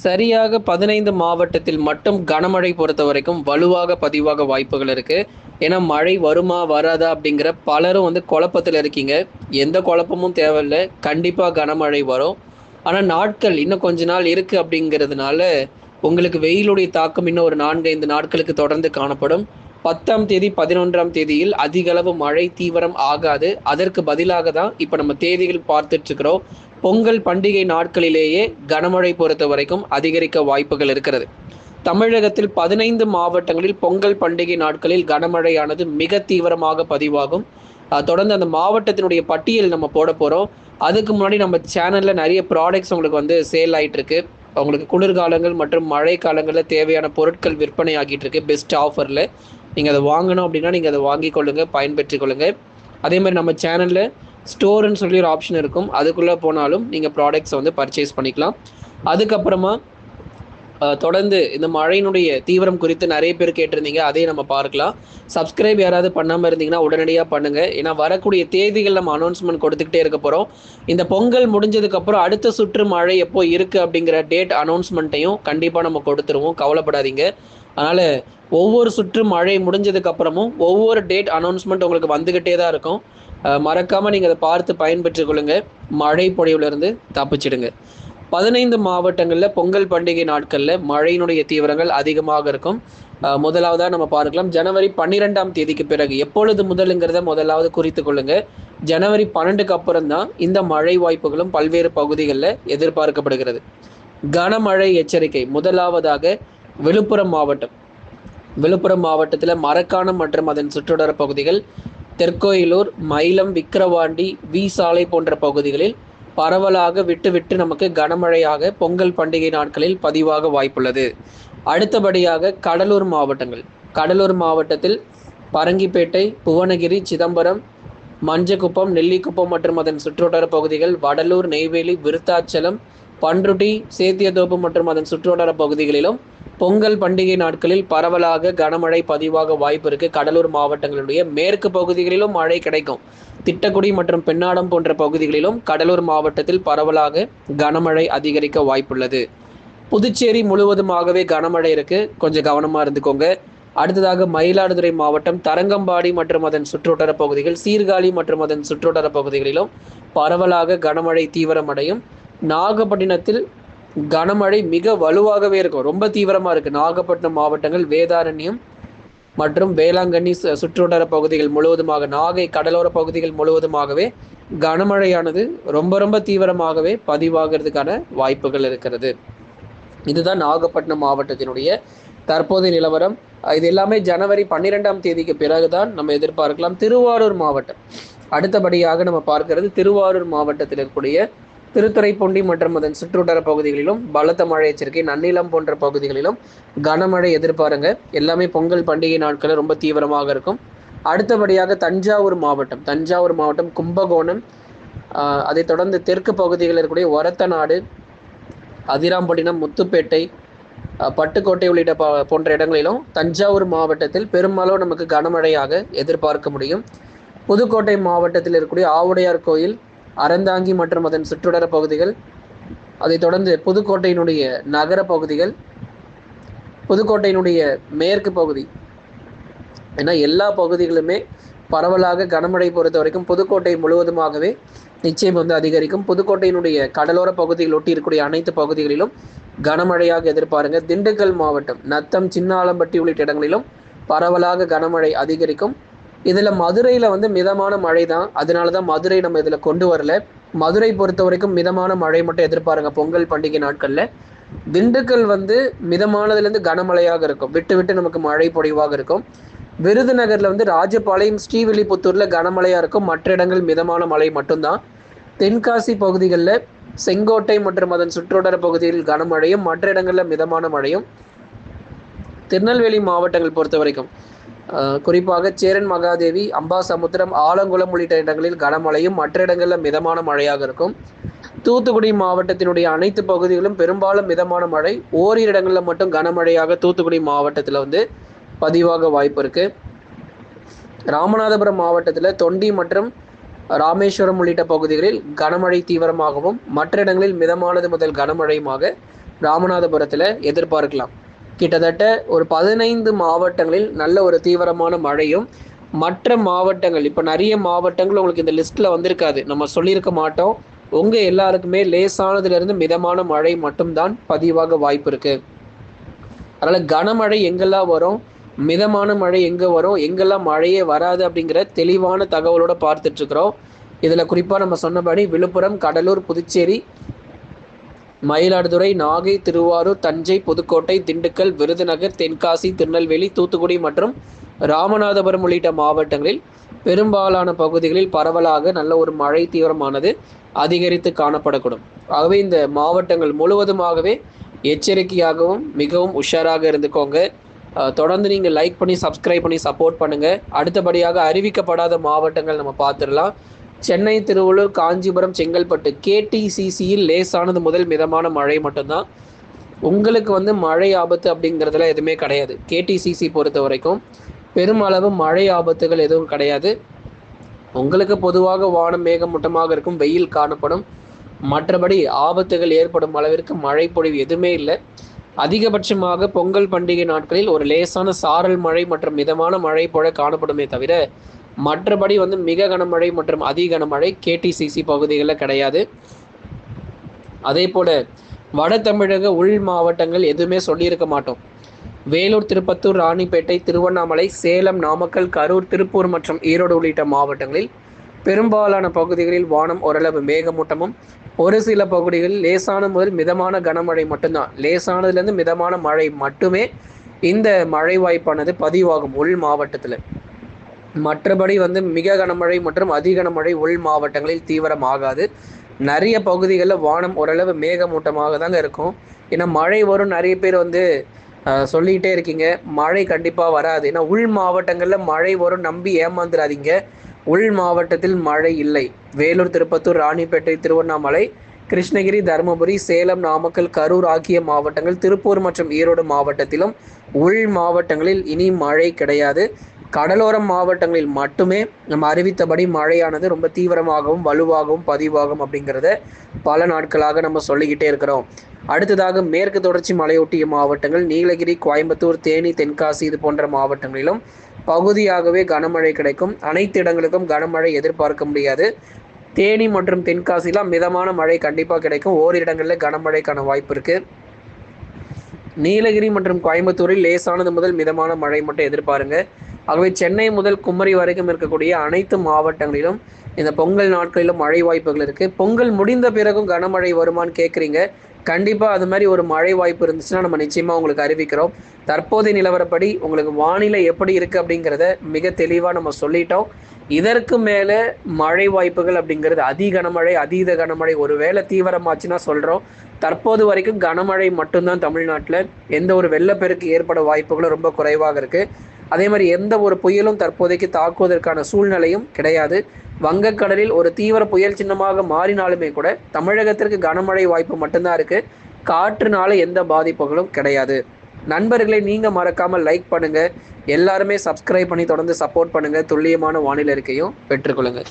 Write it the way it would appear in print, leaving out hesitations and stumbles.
சரியாக 15 மாவட்டத்தில் மட்டும் கனமழை பொறுத்தவரைக்கும் வலுவாக பதிவாக வாய்ப்புகள் இருக்கு. ஏன்னா மழை வருமா? வராதா? அப்படிங்கிற பலரும் குழப்பத்துல இருக்கீங்க. எந்த குழப்பமும் தேவையில்ல. கண்டிப்பா கனமழை வரும். ஆனா நாட்கள் இன்னும் கொஞ்ச நாள் இருக்கு அப்படிங்கிறதுனால, உங்களுக்கு வெயிலுடைய தாக்கம் இன்னும் ஒரு 4, 5 நாட்களுக்கு தொடர்ந்து காணப்படும். 10ஆம் தேதி, 11ஆம் தேதியில் அதிக அளவு மழை தீவிரம் ஆகாது. அதற்கு பதிலாக தான் இப்ப நம்ம தேதிகள் பார்த்துட்டு இருக்கிறோம். பொங்கல் பண்டிகை நாட்களிலேயே கனமழை பொறுத்தவரைக்கும் அதிகரிக்க வாய்ப்புகள் இருக்கிறது. தமிழகத்தில் 15 மாவட்டங்களில் பொங்கல் பண்டிகை நாட்களில் கனமழையானது மிக தீவிரமாக பதிவாகும். தொடர்ந்து அந்த மாவட்டத்தினுடைய பட்டியல் நம்ம போட போறோம். அதுக்கு முன்னாடி நம்ம சேனல்ல நிறைய ப்ராடக்ட்ஸ் உங்களுக்கு சேல் ஆயிட்டு இருக்கு. உங்களுக்கு குளிர்காலங்கள் மற்றும் மழை காலங்களில் தேவையான பொருட்கள் விற்பனை ஆகிட்டு இருக்கு பெஸ்ட் ஆஃபர்ல. நீங்க அதை வாங்கணும் அப்படின்னா நீங்க அதை வாங்கிக் கொள்ளுங்க, பயன்பெற்றுக் கொள்ளுங்க. அதே மாதிரி நம்ம சேனல்ல ஸ்டோர்ன்னு சொல்லி ஒரு ஆப்ஷன் இருக்கும். அதுக்குள்ளே போனாலும் நீங்கள் ப்ராடக்ட்ஸை பர்ச்சேஸ் பண்ணிக்கலாம். அதுக்கப்புறமா தொடர்ந்து இந்த மழையினுடைய தீவிரம் குறித்து நிறைய பேர் கேட்டிருந்தீங்க. அதையும் நம்ம பார்க்கலாம். சப்ஸ்கிரைப் யாராவது பண்ணாமல் இருந்தீங்கன்னா உடனடியாக பண்ணுங்கள். ஏன்னா வரக்கூடிய தேதிகள் நம்ம அனௌன்ஸ்மெண்ட் கொடுத்துக்கிட்டே இருக்க போகிறோம். இந்த பொங்கல் முடிஞ்சதுக்கப்புறம் அடுத்த சுற்று மழை எப்போ இருக்குது அப்படிங்கிற டேட் அனௌன்ஸ்மெண்ட்டையும் கண்டிப்பாக நம்ம கொடுத்துருவோம். கவலைப்படாதீங்க. அதனால் ஒவ்வொரு சுற்று மழை முடிஞ்சதுக்கப்புறமும் ஒவ்வொரு டேட் அனௌன்ஸ்மெண்ட் உங்களுக்கு வந்துக்கிட்டே தான் இருக்கும். மறக்காமல் நீங்கள் அதை பார்த்து பயன்பெற்றுக் கொள்ளுங்கள். மழை பொழிவுலேருந்து தப்பிச்சிடுங்க. 15 மாவட்டங்களில் பொங்கல் பண்டிகை நாட்களில் மழையினுடைய தீவிரங்கள் அதிகமாக இருக்கும். முதலாவதாக நம்ம பார்க்கலாம். ஜனவரி 12ஆம் தேதிக்கு பிறகு எப்பொழுது முதலுங்கிறத முதலாவது குறித்து கொள்ளுங்க. ஜனவரி 12க்கு அப்புறம் தான் இந்த மழை வாய்ப்புகளும் பல்வேறு பகுதிகளில் எதிர்பார்க்கப்படுகிறது. கனமழை எச்சரிக்கை. முதலாவதாக விழுப்புரம் மாவட்டம். விழுப்புரம் மாவட்டத்தில் மரக்காணம் மற்றும் அதன் சுற்றுவட்டார பகுதிகள், தெற்கோயிலூர், மயிலம், விக்கிரவாண்டி, வி சாலை போன்ற பகுதிகளில் பரவலாக விட்டு விட்டு நமக்கு கனமழையாக பொங்கல் பண்டிகை நாட்களில் பதிவாக வாய்ப்புள்ளது. அடுத்தபடியாக கடலூர் மாவட்டங்கள். கடலூர் மாவட்டத்தில் பரங்கிப்பேட்டை, புவனகிரி, சிதம்பரம், மஞ்சக்குப்பம், நெல்லிக்குப்பம் மற்றும் அதன் சுற்றுவட்டார பகுதிகள், வடலூர், நெய்வேலி, விருத்தாச்சலம், பன்ருட்டி, சேத்தியத்தோப்பு மற்றும் அதன் சுற்றுவட்டார பகுதிகளிலும் பொங்கல் பண்டிகை நாட்களில் பரவலாக கனமழை பதிவாக வாய்ப்பு இருக்கு. கடலூர் மாவட்டங்களுடைய மேற்கு பகுதிகளிலும் மழை கிடைக்கும். திட்டக்குடி மற்றும் பெண்ணாடம் போன்ற பகுதிகளிலும் கடலூர் மாவட்டத்தில் பரவலாக கனமழை அதிகரிக்க வாய்ப்புள்ளது. புதுச்சேரி முழுவதுமாகவே கனமழை இருக்கு. கொஞ்சம் கவனமா இருந்துக்கோங்க. அடுத்ததாக மயிலாடுதுறை மாவட்டம் தரங்கம்பாடி மற்றும் அதன் சுற்றுவட்டார பகுதிகள், சீர்காழி மற்றும் அதன் சுற்றுவட்டார பகுதிகளிலும் பரவலாக கனமழை தீவிரமடையும். நாகப்பட்டினத்தில் கனமழை மிக வலுவாகவே இருக்கும். ரொம்ப தீவிரமா இருக்கு. நாகப்பட்டினம் மாவட்டங்கள், வேதாரண்யம் மற்றும் வேளாங்கண்ணி சுற்றுவட்டார பகுதிகள் முழுவதுமாக, நாகை கடலோர பகுதிகள் முழுவதுமாகவே கனமழையானது ரொம்ப ரொம்ப தீவிரமாகவே பதிவாகிறதுக்கான வாய்ப்புகள் இருக்கிறது. இதுதான் நாகப்பட்டினம் மாவட்டத்தினுடைய தற்போதைய நிலவரம். இது எல்லாமே ஜனவரி 12ஆம் தேதிக்கு பிறகுதான் நம்ம எதிர்பார்க்கலாம். திருவாரூர் மாவட்டம் அடுத்தபடியாக நம்ம பார்க்கிறது. திருவாரூர் மாவட்டத்தில் இருக்கக்கூடிய திருத்துறைப்பூண்டி மற்றும் அதன் சுற்றுவட்டார பகுதிகளிலும் பலத்த மழை எச்சரிக்கை. நன்னிலம் போன்ற பகுதிகளிலும் கனமழை எதிர்பாருங்க. எல்லாமே பொங்கல் பண்டிகை நாட்களில் ரொம்ப தீவிரமாக இருக்கும். அடுத்தபடியாக தஞ்சாவூர் மாவட்டம். தஞ்சாவூர் மாவட்டம் கும்பகோணம், அதைத் தொடர்ந்து தெற்கு பகுதிகளில் இருக்கக்கூடிய ஒரத்தநாடு, அதிராம்பட்டினம், முத்துப்பேட்டை, பட்டுக்கோட்டை உள்ளிட்ட போன்ற இடங்களிலும் தஞ்சாவூர் மாவட்டத்தில் பெரும்பாலும் நமக்கு கனமழையாக எதிர்பார்க்க முடியும். புதுக்கோட்டை மாவட்டத்தில் இருக்கக்கூடிய ஆவுடையார் கோயில், அறந்தாங்கி மற்றும் அதன் சுற்றுவட்டார பகுதிகள், அதைத் தொடர்ந்து புதுக்கோட்டையினுடைய நகர பகுதிகள், புதுக்கோட்டையினுடைய மேற்கு பகுதி, ஏன்னா எல்லா பகுதிகளுமே பரவலாக கனமழை பொறுத்த வரைக்கும் புதுக்கோட்டை முழுவதுமாகவே நிச்சயம் அதிகரிக்கும். புதுக்கோட்டையினுடைய கடலோர பகுதிகள் ஒட்டி இருக்கக்கூடிய அனைத்து பகுதிகளிலும் கனமழையாக எதிர்பாருங்க. திண்டுக்கல் மாவட்டம் நத்தம், சின்ன ஆலம்பட்டி உள்ளிட்ட இடங்களிலும் பரவலாக கனமழை அதிகரிக்கும். இதுல மதுரையில மிதமான மழை தான். அதனாலதான் மதுரை நம்ம இதுல கொண்டு வரல. மதுரை பொறுத்த வரைக்கும் மிதமான மழை மட்டும் எதிர்பாருங்க பொங்கல் பண்டிகை நாட்கள்ல. திண்டுக்கல் மிதமானதுல இருந்து கனமழையாக இருக்கும். விட்டு விட்டு நமக்கு மழை பொழிவாக இருக்கும். விருதுநகர்ல ராஜபாளையம், ஸ்ரீவில்லிபுத்தூர்ல கனமழையா இருக்கும். மற்ற இடங்கள் மிதமான மழை மட்டும்தான். தென்காசி பகுதிகளில் செங்கோட்டை மற்றும் அதன் சுற்றுவட்டார பகுதிகளில் கனமழையும், மற்ற இடங்களில் மிதமான மழையும். திருநெல்வேலி மாவட்டங்கள் பொறுத்த வரைக்கும் குறிப்பாக சேரன் மகாதேவி, அம்பாசமுத்திரம், ஆலங்குளம் உள்ளிட்ட இடங்களில் கனமழையும், மற்ற இடங்களில் மிதமான மழையாக இருக்கும். தூத்துக்குடி மாவட்டத்தினுடைய அனைத்து பகுதிகளும் பெரும்பாலும் மிதமான மழை. ஓரிரு இடங்களில் மட்டும் கனமழையாக தூத்துக்குடி மாவட்டத்தில் பதிவாக வாய்ப்பு இருக்கு. ராமநாதபுரம் மாவட்டத்தில் தொண்டி மற்றும் ராமேஸ்வரம் உள்ளிட்ட பகுதிகளில் கனமழை தீவிரமாகவும், மற்ற இடங்களில் மிதமானது முதல் கனமழையுமாக ராமநாதபுரத்தில் எதிர்பார்க்கலாம். கிட்டத்தட்ட ஒரு 15 மாவட்டங்களில் நல்ல ஒரு தீவிரமான மழையும், மற்ற மாவட்டங்கள் இப்போ நிறைய மாவட்டங்கள் உங்களுக்கு இந்த லிஸ்ட்டில் வந்திருக்காது, நம்ம சொல்லியிருக்க மாட்டோம். உங்கள் எல்லாருக்குமே லேசானதுலேருந்து மிதமான மழை மட்டும்தான் பதிவாக வாய்ப்பு இருக்குது. அதனால் கனமழை எங்கெல்லாம் வரும், மிதமான மழை எங்கே வரும், எங்கெல்லாம் மழையே வராது அப்படிங்கிற தெளிவான தகவலோடு பார்த்துட்ருக்குறோம். இதில் குறிப்பாக நம்ம சொன்னபடி விழுப்புரம், கடலூர், புதுச்சேரி, மயிலாடுதுறை, நாகை, திருவாரூர், தஞ்சை, புதுக்கோட்டை, திண்டுக்கல், விருதுநகர், தென்காசி, திருநெல்வேலி, தூத்துக்குடி மற்றும் ராமநாதபுரம் உள்ளிட்ட மாவட்டங்களில் பெரும்பாலான பகுதிகளில் பரவலாக நல்ல ஒரு மழை தீவிரமானது அதிகரித்து காணப்படக்கூடும். ஆகவே இந்த மாவட்டங்கள் முழுவதுமாகவே எச்சரிக்கையாகவும் மிகவும் உஷாராக இருந்துக்கோங்க. தொடர்ந்து நீங்கள் லைக் பண்ணி சப்ஸ்கிரைப் பண்ணி சப்போர்ட் பண்ணுங்கள். அடுத்தபடியாக அறிவிக்கப்படாத மாவட்டங்கள் நம்ம பார்த்துடலாம். சென்னை, திருவள்ளூர், காஞ்சிபுரம், செங்கல்பட்டு கேடிசிசியில் லேசானது முதல் மிதமான மழை மட்டும்தான். உங்களுக்கு மழை ஆபத்து அப்படிங்கிறதுல எதுவுமே கிடையாது. கேடிசிசி பொறுத்த வரைக்கும் பெருமளவு மழை ஆபத்துகள் எதுவும் கிடையாது. உங்களுக்கு பொதுவாக வானம் மேகமூட்டமாக இருக்கும், வெயில் காணப்படும். மற்றபடி ஆபத்துகள் ஏற்படும் அளவிற்கு மழை பொழிவு எதுவுமே இல்லை. அதிகபட்சமாக பொங்கல் பண்டிகை நாட்களில் ஒரு லேசான சாரல் மழை மற்றும் மிதமான மழை போல காணப்படுமே தவிர மற்றபடி மிக கனமழை மற்றும் அதி கனமழை கேடிசிசி பகுதிகளில் கிடையாது. அதே போல வட தமிழக உள் மாவட்டங்கள் எதுவுமே சொல்லியிருக்க மாட்டோம். வேலூர், திருப்பத்தூர், ராணிப்பேட்டை, திருவண்ணாமலை, சேலம், நாமக்கல், கரூர், திருப்பூர் மற்றும் ஈரோடு உள்ளிட்ட மாவட்டங்களில் பெரும்பாலான பகுதிகளில் வானம் ஓரளவு மேகமூட்டமும், ஒரு சில பகுதிகளில் லேசான முதல் மிதமான கனமழை மட்டும்தான். லேசானதுலேருந்து மிதமான மழை மட்டுமே இந்த மழை வாய்ப்பானது பதிவாகும் உள் மாவட்டத்தில். மற்றபடி மிக கனமழை மற்றும் அதி கனமழை உள் மாவட்டங்களில் தீவிரமாகாது. நிறைய பகுதிகளில் வானம் ஓரளவு மேகமூட்டமாக தாங்க இருக்கும். ஏன்னா மழை வரும், நிறைய பேர் சொல்லிக்கிட்டே இருக்கீங்க, மழை கண்டிப்பாக வராது. ஏன்னா உள் மாவட்டங்களில் மழை வரும் நம்பி ஏமாந்துடாதீங்க. உள் மாவட்டத்தில் மழை இல்லை. வேலூர், திருப்பத்தூர், ராணிப்பேட்டை, திருவண்ணாமலை, கிருஷ்ணகிரி, தருமபுரி, சேலம், நாமக்கல், கரூர் ஆகிய மாவட்டங்கள், திருப்பூர் மற்றும் ஈரோடு மாவட்டத்திலும் உள் மாவட்டங்களில் இனி மழை கிடையாது. கடலோர மாவட்டங்களில் மட்டுமே நம்ம அறிவித்தபடி மழையானது ரொம்ப தீவிரமாகவும் வலுவாகவும் பதிவாகும் அப்படிங்கிறத பல நாட்களாக நம்ம சொல்லிக்கிட்டே இருக்கிறோம். அடுத்ததாக மேற்கு தொடர்ச்சி மலையொட்டிய மாவட்டங்கள் நீலகிரி, கோயம்புத்தூர், தேனி, தென்காசி இது போன்ற மாவட்டங்களிலும் பகுதியாகவே கனமழை கிடைக்கும். அனைத்து இடங்களுக்கும் கனமழை எதிர்பார்க்க முடியாது. தேனி மற்றும் தென்காசிலாம் மிதமான மழை கண்டிப்பாக கிடைக்கும். ஓரிரு இடங்களில் கனமழைக்கான வாய்ப்பு இருக்குது. நீலகிரி மற்றும் கோயம்புத்தூரில் லேசானது முதல் மிதமான மழை மட்டும் எதிர்பாருங்க. ஆகவே சென்னை முதல் குமரி வரைக்கும் இருக்கக்கூடிய அனைத்து மாவட்டங்களிலும் இந்த பொங்கல் நாட்களிலும் மழை வாய்ப்புகள் இருக்குது. பொங்கல் முடிந்த பிறகும் கனமழை வருமானு கேட்குறீங்க. கண்டிப்பாக அது மாதிரி ஒரு மழை வாய்ப்பு இருந்துச்சுன்னா நம்ம நிச்சயமாக உங்களுக்கு அறிவிக்கிறோம். தற்போதைய நிலவரப்படி உங்களுக்கு வானிலை எப்படி இருக்குது அப்படிங்கிறத மிக தெளிவாக நம்ம சொல்லிட்டோம். இதற்கு மேலே மழை வாய்ப்புகள் அப்படிங்கிறது அதி கனமழை, அதீத கனமழை ஒருவேளை தீவிரமாச்சுன்னா சொல்கிறோம். தற்போது வரைக்கும் கனமழை மட்டும்தான் தமிழ்நாட்டில். எந்த ஒரு வெள்ளப்பெருக்கு ஏற்பட வாய்ப்புகளும் ரொம்ப குறைவாக இருக்குது. அதே மாதிரி எந்த ஒரு புயலும் தற்போதைக்கு தாக்குவதற்கான சூழ்நிலையும் கிடையாது. வங்கக்கடலில் ஒரு தீவிர புயல் சின்னமாக மாறினாலுமே கூட தமிழகத்திற்கு கனமழை வாய்ப்பு மட்டும்தான் இருக்குது. காற்றுனால எந்த பாதிப்புகளும் கிடையாது. நண்பர்களை நீங்கள் மறக்காமல் லைக் பண்ணுங்கள். எல்லாருமே சப்ஸ்கிரைப் பண்ணி தொடர்ந்து சப்போர்ட் பண்ணுங்கள். துல்லியமான வானிலை அறிக்கையும் பெற்றுக்கொள்ளுங்கள்.